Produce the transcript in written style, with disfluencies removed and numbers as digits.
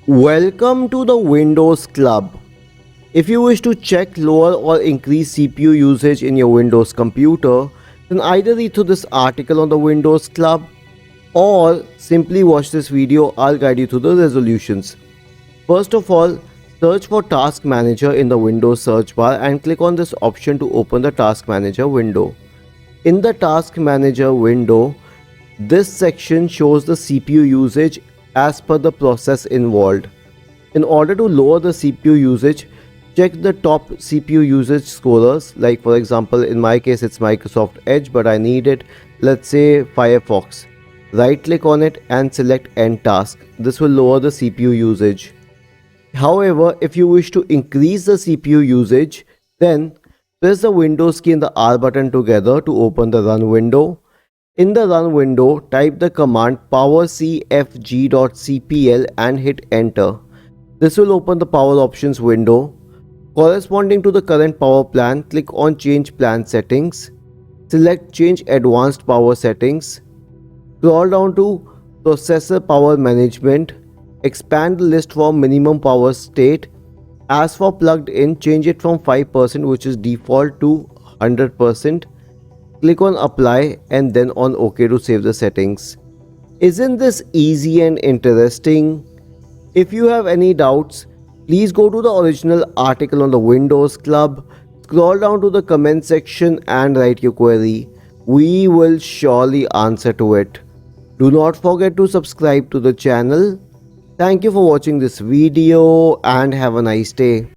Welcome to the Windows Club. If you wish to check lower or increase CPU usage in your Windows computer, then either read through this article on the Windows Club or simply watch this video. I'll guide you through the resolutions. First of all, search for Task Manager in the Windows search bar and click on this option to open the Task Manager window. In the Task Manager window, this section shows the CPU usage as per the process involved. In order to lower the CPU usage, check the top CPU usage scorers. Like for example, in my case it's Microsoft Edge, but I need it, let's say Firefox. Right click on it and select End Task. This will lower the CPU usage. However, if you wish to increase the CPU usage, then press the Windows key and the R button together to open the Run window. In the Run window, type the command powercfg.cpl and hit enter. This will open the power options window. Corresponding to the current power plan, click on Change Plan Settings. Select Change Advanced Power Settings. Scroll down to Processor Power Management. Expand the list for minimum power state. As for plugged in, change it from 5%, which is default, to 100%. Click on Apply and then on OK to save the settings. Isn't this easy and interesting? If you have any doubts, please go to the original article on the Windows Club, scroll down to the comment section and write your query. We will surely answer to it. Do not forget to subscribe to the channel. Thank you for watching this video and have a nice day.